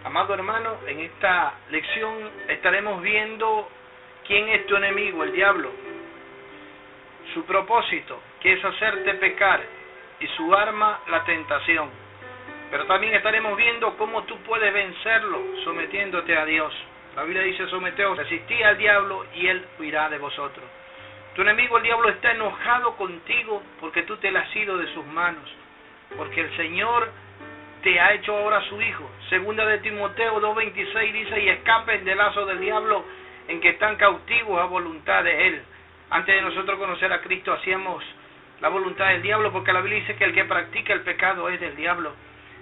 Amado hermano, en esta lección estaremos viendo quién es tu enemigo, el diablo, su propósito, que es hacerte pecar, y su arma, la tentación. Pero también estaremos viendo cómo tú puedes vencerlo sometiéndote a Dios. La Biblia dice: someteos, resistid al diablo y él huirá de vosotros. Tu enemigo, el diablo, está enojado contigo porque tú te le has ido de sus manos, porque el Señor te ha hecho ahora su hijo. Segunda de Timoteo 2:26 dice: y escapen del lazo del diablo en que están cautivos a voluntad de él. Antes de nosotros conocer a Cristo hacíamos la voluntad del diablo, porque la Biblia dice que el que practica el pecado es del diablo.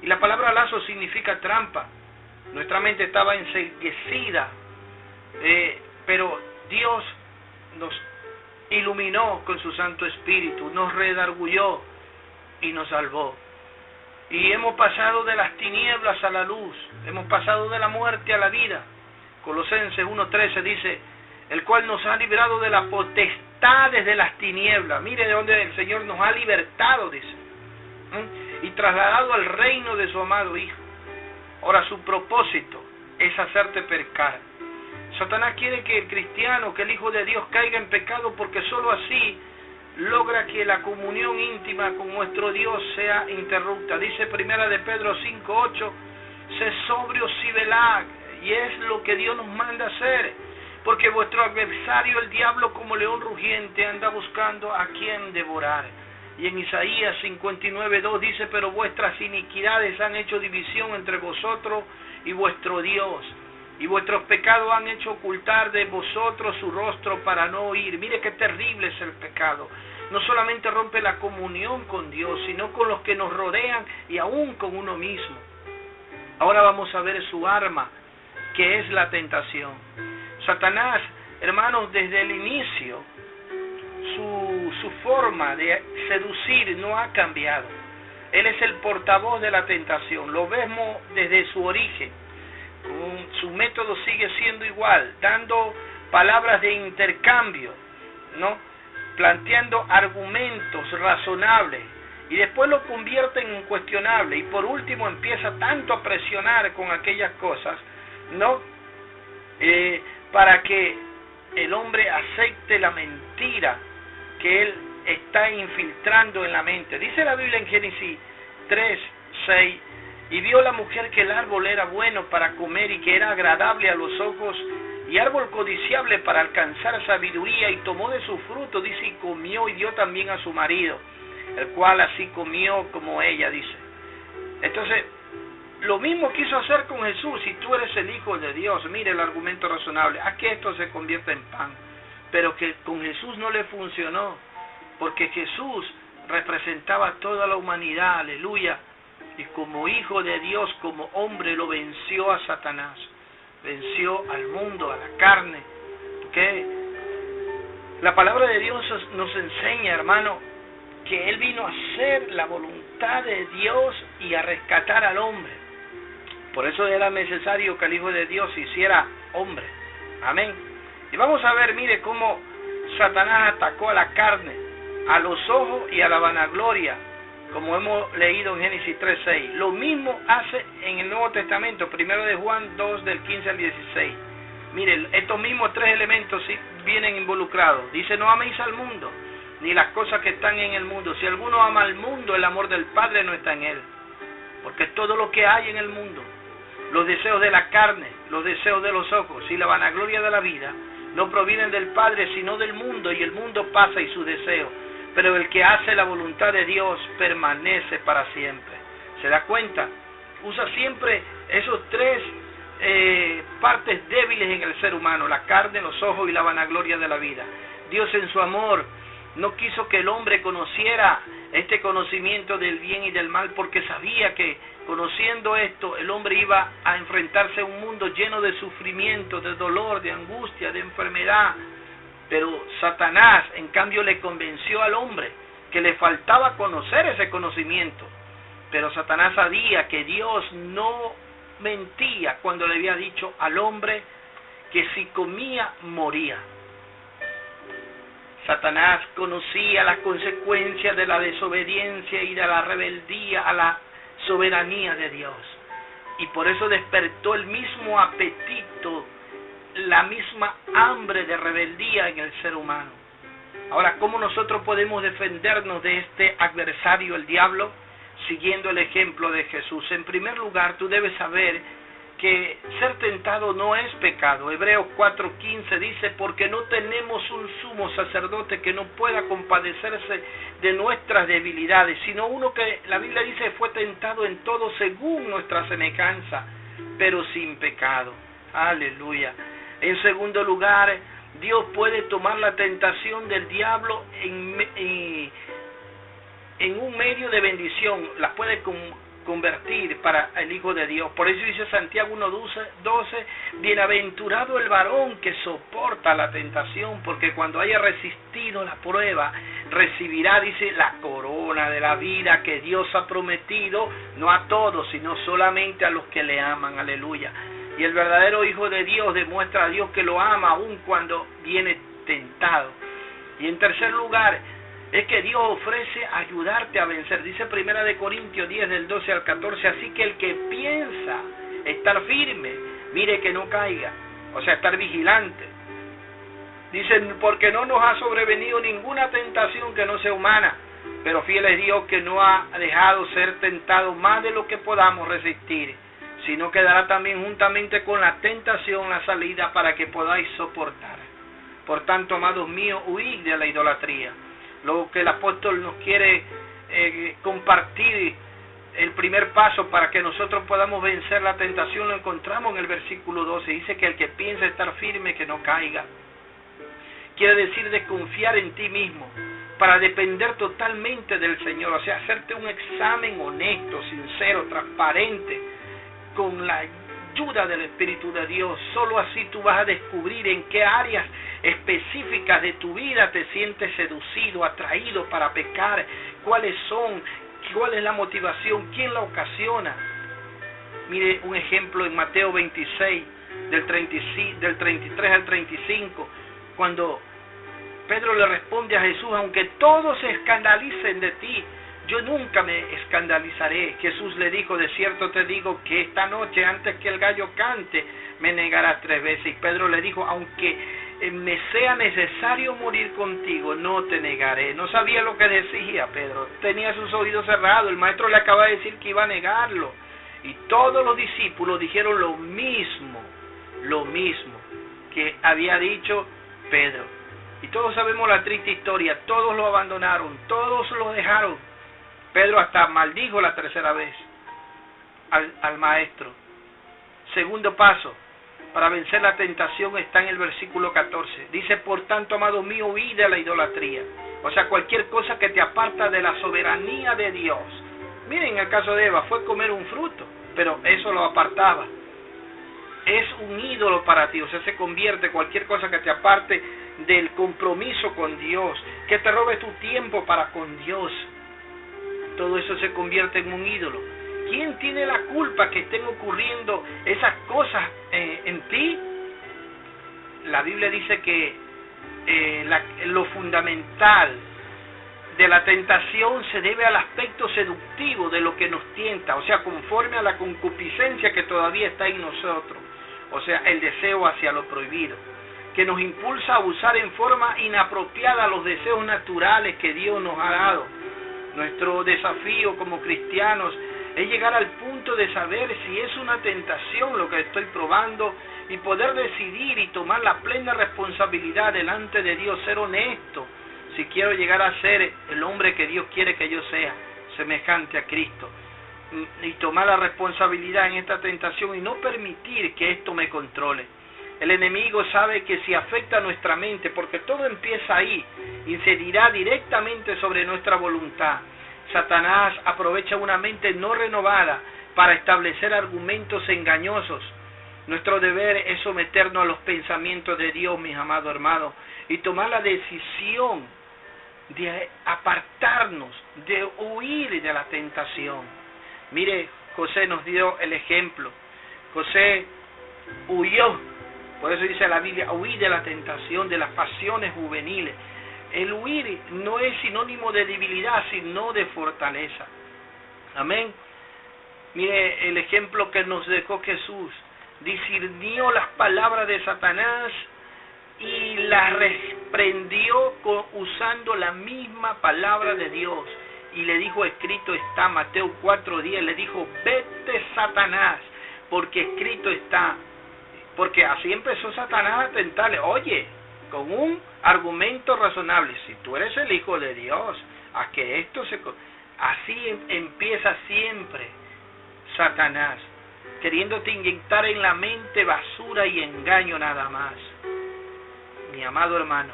Y la palabra lazo significa trampa. Nuestra mente estaba enceguecida, pero Dios nos iluminó con su Santo Espíritu, nos redarguyó y nos salvó. Y hemos pasado de las tinieblas a la luz, hemos pasado de la muerte a la vida. Colosenses 1:13 dice: el cual nos ha librado de las potestades de las tinieblas. Mire de dónde el Señor nos ha libertado, dice, y trasladado al reino de su amado Hijo. Ahora, su propósito es hacerte pecar. Satanás quiere que el cristiano, que el Hijo de Dios, caiga en pecado, porque sólo así logra que la comunión íntima con nuestro Dios sea interrupta. Dice Primera de Pedro 5:8: sé sobrios y velad. Y es lo que Dios nos manda hacer, porque vuestro adversario, el diablo, como león rugiente, anda buscando a quien devorar. Y en Isaías 59:2 dice: pero vuestras iniquidades han hecho división entre vosotros y vuestro Dios, y vuestros pecados han hecho ocultar de vosotros su rostro para no oír. Mire qué terrible es el pecado. No solamente rompe la comunión con Dios, sino con los que nos rodean y aún con uno mismo. Ahora vamos a ver su arma, que es la tentación. Satanás, hermanos, desde el inicio, su forma de seducir no ha cambiado. Él es el portavoz de la tentación. Lo vemos desde su origen. Su método sigue siendo igual, dando palabras de intercambio, ¿no? Planteando argumentos razonables, y después lo convierte en incuestionable, y por último empieza tanto a presionar con aquellas cosas, ¿no? Para que el hombre acepte la mentira que él está infiltrando en la mente. Dice la Biblia en Génesis 3:6: y vio la mujer que el árbol era bueno para comer y que era agradable a los ojos y árbol codiciable para alcanzar sabiduría, y tomó de su fruto, dice, y comió, y dio también a su marido, el cual así comió como ella, dice. Entonces, lo mismo quiso hacer con Jesús. Si tú eres el Hijo de Dios, mire el argumento razonable: haz que esto se convierta en pan. Pero que con Jesús no le funcionó, porque Jesús representaba a toda la humanidad, aleluya, y como Hijo de Dios, como hombre, lo venció a Satanás, venció al mundo, a la carne. ¿Okay? La palabra de Dios nos enseña, hermano, que Él vino a hacer la voluntad de Dios y a rescatar al hombre. Por eso era necesario que el Hijo de Dios se hiciera hombre. Amén. Y vamos a ver, mire, cómo Satanás atacó a la carne, a los ojos y a la vanagloria, como hemos leído en Génesis 3:6. Lo mismo hace en el Nuevo Testamento, 1 de Juan 2, del 15 al 16. Mire, estos mismos tres elementos sí vienen involucrados. Dice: no améis al mundo, ni las cosas que están en el mundo. Si alguno ama al mundo, el amor del Padre no está en él. Porque todo lo que hay en el mundo, los deseos de la carne, los deseos de los ojos y la vanagloria de la vida, no provienen del Padre, sino del mundo, y el mundo pasa y sus deseos. Pero el que hace la voluntad de Dios permanece para siempre. ¿Se da cuenta? Usa siempre esos tres partes débiles en el ser humano: la carne, los ojos y la vanagloria de la vida. Dios, en su amor, no quiso que el hombre conociera este conocimiento del bien y del mal, porque sabía que conociendo esto, el hombre iba a enfrentarse a un mundo lleno de sufrimiento, de dolor, de angustia, de enfermedad. Pero Satanás, en cambio, le convenció al hombre que le faltaba conocer ese conocimiento. Pero Satanás sabía que Dios no mentía cuando le había dicho al hombre que si comía, moría. Satanás conocía las consecuencias de la desobediencia y de la rebeldía a la soberanía de Dios. y por eso despertó el mismo apetito, la misma hambre de rebeldía en el ser humano. Ahora, ¿cómo nosotros podemos defendernos de este adversario, el diablo? Siguiendo el ejemplo de Jesús. En primer lugar, tú debes saber que ser tentado no es pecado. Hebreos 4:15 dice, porque no tenemos un sumo sacerdote que no pueda compadecerse de nuestras debilidades, sino uno que la Biblia dice fue tentado en todo según nuestra semejanza, pero sin pecado. Aleluya. En segundo lugar, Dios puede tomar la tentación del diablo en un medio de bendición, la puede convertir para el Hijo de Dios. Por eso dice Santiago 1:12, bienaventurado el varón que soporta la tentación, porque cuando haya resistido la prueba, recibirá, dice, la corona de la vida que Dios ha prometido, no a todos, sino solamente a los que le aman. Aleluya. Y el verdadero Hijo de Dios demuestra a Dios que lo ama aun cuando viene tentado. Y en tercer lugar, es que Dios ofrece ayudarte a vencer. Dice 1 Corintios 10, del 12 al 14, así que el que piensa estar firme, mire que no caiga. O sea, estar vigilante. Dicen, porque no nos ha sobrevenido ninguna tentación que no sea humana, pero fiel es Dios que no ha dejado ser tentado más de lo que podamos resistir, sino que dará también juntamente con la tentación la salida para que podáis soportar. Por tanto, amados míos, huid de la idolatría. Lo que el apóstol nos quiere compartir, el primer paso para que nosotros podamos vencer la tentación, lo encontramos en el versículo 12. Dice que el que piensa estar firme, que no caiga. Quiere decir desconfiar en ti mismo, para depender totalmente del Señor. O sea, hacerte un examen honesto, sincero, transparente, con la ayuda del Espíritu de Dios. Solo así tú vas a descubrir en qué áreas específicas de tu vida te sientes seducido, atraído para pecar, cuál es la motivación, quién la ocasiona. Mire un ejemplo en Mateo 26, del 33 al 35, cuando Pedro le responde a Jesús, aunque todos se escandalicen de ti, yo nunca me escandalizaré. Jesús le dijo, de cierto te digo que esta noche, antes que el gallo cante, me negarás 3 veces. Y Pedro le dijo, aunque me sea necesario morir contigo, no te negaré. No sabía lo que decía Pedro, tenía sus oídos cerrados. El maestro le acaba de decir que iba a negarlo. Y todos los discípulos dijeron lo mismo que había dicho Pedro. Y todos sabemos la triste historia, todos lo abandonaron, todos lo dejaron. Pedro hasta maldijo la 3ª vez al maestro. Segundo paso para vencer la tentación está en el versículo 14. Dice, por tanto, amado mío, huid de la idolatría. O sea, cualquier cosa que te aparta de la soberanía de Dios. Miren el caso de Eva, fue comer un fruto, pero eso lo apartaba. Es un ídolo para ti, o sea, se convierte cualquier cosa que te aparte del compromiso con Dios, que te robe tu tiempo para con Dios. Todo eso se convierte en un ídolo. ¿Quién tiene la culpa que estén ocurriendo esas cosas en ti? La Biblia dice que lo fundamental de la tentación se debe al aspecto seductivo de lo que nos tienta, o sea, conforme a la concupiscencia que todavía está en nosotros, o sea, el deseo hacia lo prohibido, que nos impulsa a usar en forma inapropiada los deseos naturales que Dios nos ha dado. Nuestro desafío como cristianos es llegar al punto de saber si es una tentación lo que estoy probando y poder decidir y tomar la plena responsabilidad delante de Dios, ser honesto, si quiero llegar a ser el hombre que Dios quiere que yo sea, semejante a Cristo, y tomar la responsabilidad en esta tentación y no permitir que esto me controle. El enemigo sabe que si afecta a nuestra mente, porque todo empieza ahí, incidirá directamente sobre nuestra voluntad. Satanás aprovecha una mente no renovada para establecer argumentos engañosos. Nuestro deber es someternos a los pensamientos de Dios, mis amados hermanos, y tomar la decisión de apartarnos, de huir de la tentación. Mire, José nos dio el ejemplo. José huyó. Por eso dice la Biblia, huir de la tentación, de las pasiones juveniles. El huir no es sinónimo de debilidad, sino de fortaleza. Amén. Mire el ejemplo que nos dejó Jesús. Discernió las palabras de Satanás y las reprendió usando la misma palabra de Dios. Y le dijo, escrito está, Mateo 4:10, le dijo, vete Satanás, porque escrito está. Porque así empezó Satanás a tentarle, oye, con un argumento razonable, si tú eres el Hijo de Dios, a que esto se... Así empieza siempre Satanás, queriéndote inyectar en la mente basura y engaño nada más. Mi amado hermano,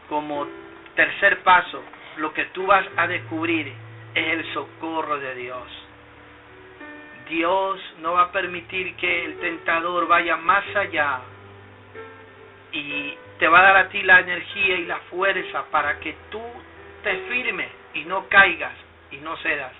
como tercer paso, lo que tú vas a descubrir es el socorro de Dios. Dios no va a permitir que el tentador vaya más allá y te va a dar a ti la energía y la fuerza para que tú te firmes y no caigas y no cedas.